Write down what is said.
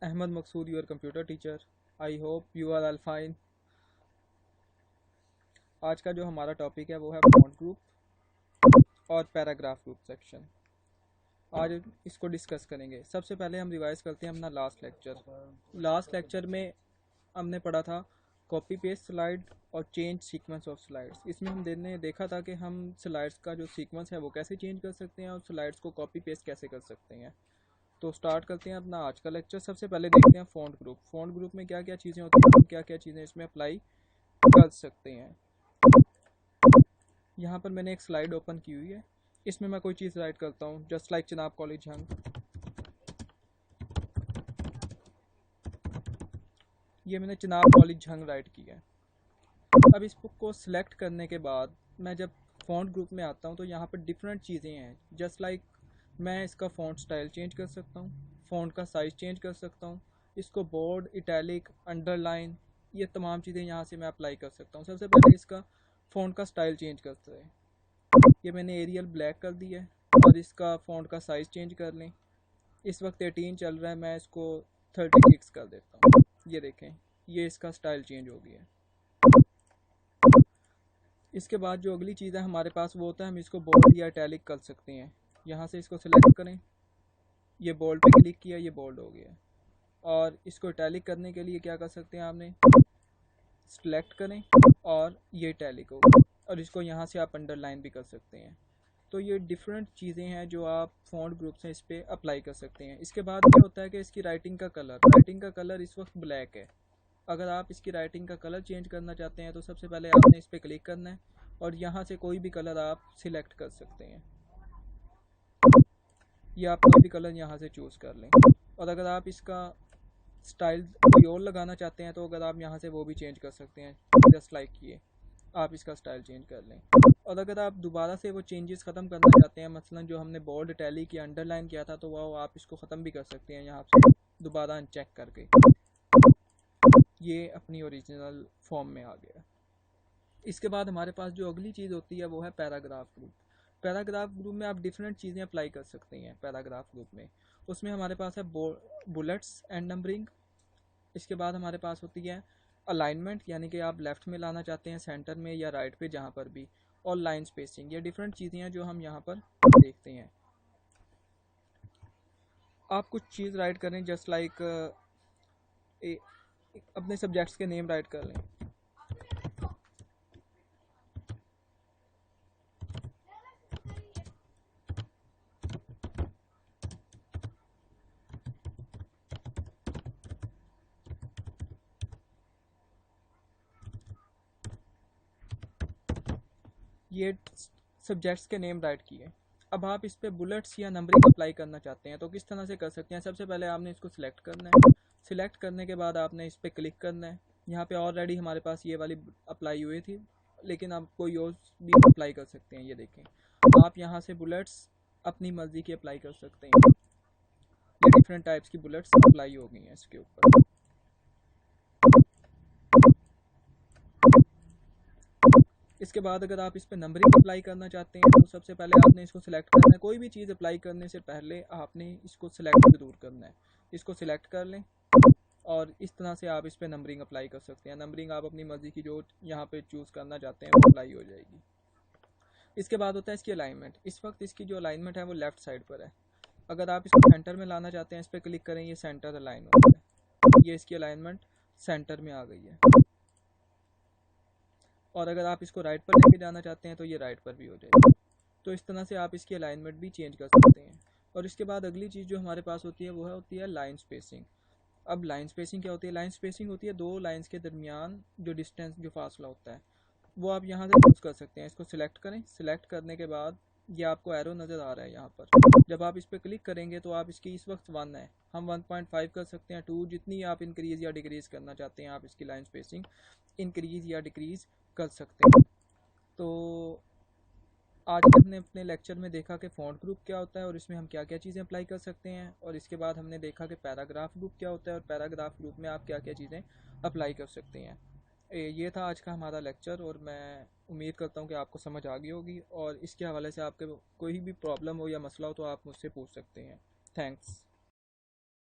Ahmed Maqsood, your computer teacher. I hope you are all fine. आज का जो हमारा टॉपिक है वो है फॉन्ट ग्रुप और पैराग्राफ ग्रुप सेक्शन। आज इसको डिस्कस करेंगे। सबसे पहले हम रिवाइज करते हैं अपना लास्ट लेक्चर में हमने पढ़ा था कॉपी पेस्ट स्लाइड और चेंज सीक्वेंस ऑफ स्लाइड्स। इसमें हमने देखा था कि हम स्लाइड्स का जो सीक्वेंस है वो कैसे चेंज कर सकते हैं और स्लाइड्स को कॉपी पेस्ट कैसे कर सकते हैं। तो स्टार्ट करते हैं अपना आज का लेक्चर। सबसे पहले देखते हैं फ़ॉन्ट ग्रुप में क्या क्या चीज़ें होती हैं, हम क्या क्या चीज़ें इसमें अप्लाई कर सकते हैं। यहाँ पर मैंने एक स्लाइड ओपन की हुई है, इसमें मैं कोई चीज़ राइट करता हूँ, जस्ट लाइक चिनाब कॉलेज हंग। ये मैंने चिनाब कॉलेज हंग राइट किया है। अब इस बुक को सिलेक्ट करने के बाद मैं जब फ़ॉन्ट ग्रुप में आता हूँ तो यहाँ पर डिफरेंट चीज़ें हैं, जस्ट लाइक मैं इसका फ़ॉन्ट स्टाइल चेंज कर सकता हूँ, फ़ॉन्ट का साइज़ चेंज कर सकता हूँ, इसको बोल्ड, इटैलिक, अंडरलाइन, ये तमाम चीज़ें यहाँ से मैं अप्लाई कर सकता हूँ। सबसे पहले इसका फ़ॉन्ट का स्टाइल चेंज करते हैं। ये मैंने एरियल ब्लैक कर दिया है और इसका फ़ॉन्ट का साइज़ चेंज कर लें। इस वक्त 18 चल रहा है, मैं इसको 36 कर देता हूँ। ये देखें, ये इसका स्टाइल चेंज हो गया है। इसके बाद जो अगली चीज़ है हमारे पास वो होता है, हम इसको बोल्ड या इटैलिक कर सकते हैं। यहाँ से इसको सिलेक्ट करें, ये बोल्ड पे क्लिक किया, ये बोल्ड हो गया। और इसको इटैलिक करने के लिए क्या कर सकते हैं, आपने सिलेक्ट करें और ये इटैलिक होगा, और इसको यहाँ से आप अंडरलाइन भी कर सकते हैं। तो ये डिफरेंट चीज़ें हैं जो आप फ़ॉन्ट ग्रुप से इस पर अप्लाई कर सकते हैं। इसके बाद क्या होता है कि इसकी राइटिंग का कलर इस वक्त ब्लैक है। अगर आप इसकी राइटिंग का कलर चेंज करना चाहते हैं तो सबसे पहले आपने इस पर क्लिक करना है और यहाँ से कोई भी कलर आप सिलेक्ट कर सकते हैं, या आप कोई भी कलर यहाँ से चूज़ कर लें। और अगर आप इसका स्टाइल कोई और लगाना चाहते हैं तो अगर आप यहाँ से वो भी चेंज कर सकते हैं, जस्ट लाइक ये आप इसका स्टाइल चेंज कर लें। और अगर आप दोबारा से वो चेंजेस ख़त्म करना चाहते हैं, मसलन जो हमने बोल्ड, इटैलिक या अंडरलाइन किया था, तो वो आप इसको ख़त्म भी कर सकते हैं यहाँ से दोबारा अनचेक करके। ये अपनी ओरिजिनल फॉर्म में आ गया। इसके बाद हमारे पास जो अगली चीज़ होती है वो है पैराग्राफ ग्रुप। पैराग्राफ ग्रुप में आप डिफरेंट चीज़ें अप्लाई कर सकते हैं। पैराग्राफ ग्रुप में उसमें हमारे पास है बुलेट्स एंड नंबरिंग। इसके बाद हमारे पास होती है अलाइनमेंट, यानी कि आप लेफ़्ट में लाना चाहते हैं, सेंटर में या राइट पे, जहाँ पर भी। और लाइन स्पेसिंग, ये डिफरेंट चीज़ें हैं जो हम यहाँ पर देखते हैं। आप कुछ चीज़ राइट करें, जस्ट लाइक अपने सब्जेक्ट्स के नेम राइट कर लें। ये सब्जेक्ट्स के नेम राइट किए। अब आप इस पर बुलेट्स या नंबरिंग अप्लाई करना चाहते हैं तो किस तरह से कर सकते हैं। सबसे पहले आपने इसको सिलेक्ट करना है। सिलेक्ट करने के बाद आपने इस पर क्लिक करना है। यहाँ पे ऑलरेडी हमारे पास ये वाली अप्लाई हुई थी, लेकिन आप कोई और भी अप्लाई कर सकते हैं। ये देखें, आप यहाँ से बुलेट्स अपनी मर्ज़ी की अप्लाई कर सकते हैं। ये डिफरेंट टाइप्स की बुलेट्स अप्लाई हो गई हैं इसके ऊपर। इसके बाद अगर आप इस पर नंबरिंग अप्लाई करना चाहते हैं तो सबसे पहले आपने इसको सिलेक्ट करना है। कोई भी चीज़ अप्लाई करने से पहले आपने इसको सिलेक्ट ज़रूर करना है। इसको सिलेक्ट कर लें और इस तरह से आप इस पर नंबरिंग अप्लाई कर सकते हैं। नंबरिंग आप अपनी मर्ज़ी की जो यहाँ पे चूज़ करना चाहते हैं वो अप्लाई हो जाएगी। इसके बाद होता है इसकी अलाइनमेंट। इस वक्त इसकी जो अलाइनमेंट है वो लेफ़्ट साइड पर है। अगर आप इसको सेंटर में लाना चाहते हैं, इस पर क्लिक करें, ये सेंटर अलाइन होता है। ये इसकी अलाइनमेंट सेंटर में आ गई है। और अगर आप इसको राइट पर लेके जाना चाहते हैं तो ये राइट पर भी हो जाएगी। तो इस तरह से आप इसकी अलाइनमेंट भी चेंज कर सकते हैं। और इसके बाद अगली चीज़ जो हमारे पास होती है वो होती है लाइन स्पेसिंग। अब लाइन स्पेसिंग क्या होती है? लाइन स्पेसिंग होती है दो लाइंस के दरमियान जो डिस्टेंस, जो फासला होता है, वो आप यहाँ से चूज़ कर सकते हैं। इसको सिलेक्ट करें। सिलेक्ट करने के बाद ये आपको एरो नज़र आ रहा है यहाँ पर। जब आप इस पर क्लिक करेंगे तो आप इसकी इस वक्त 1 है, हम 1.5 कर सकते हैं, 2, जितनी आप इंक्रीज़ या डिक्रीज़ करना चाहते हैं आप इसकी लाइन स्पेसिंग इंक्रीज़ या डिक्रीज़ कर सकते हैं। तो आज हमने अपने लेक्चर में देखा कि फ़ॉन्ट ग्रुप क्या होता है और इसमें हम क्या क्या चीज़ें अप्लाई कर सकते हैं, और इसके बाद हमने देखा कि पैराग्राफ ग्रुप क्या होता है और पैराग्राफ ग्रुप में आप क्या क्या चीज़ें अप्लाई कर सकते हैं। ये था आज का हमारा लेक्चर और मैं उम्मीद करता हूँ कि आपको समझ आ गई होगी, और इसके हवाले से आपके कोई भी प्रॉब्लम हो या मसला हो तो आप मुझसे पूछ सकते हैं। थैंक्स।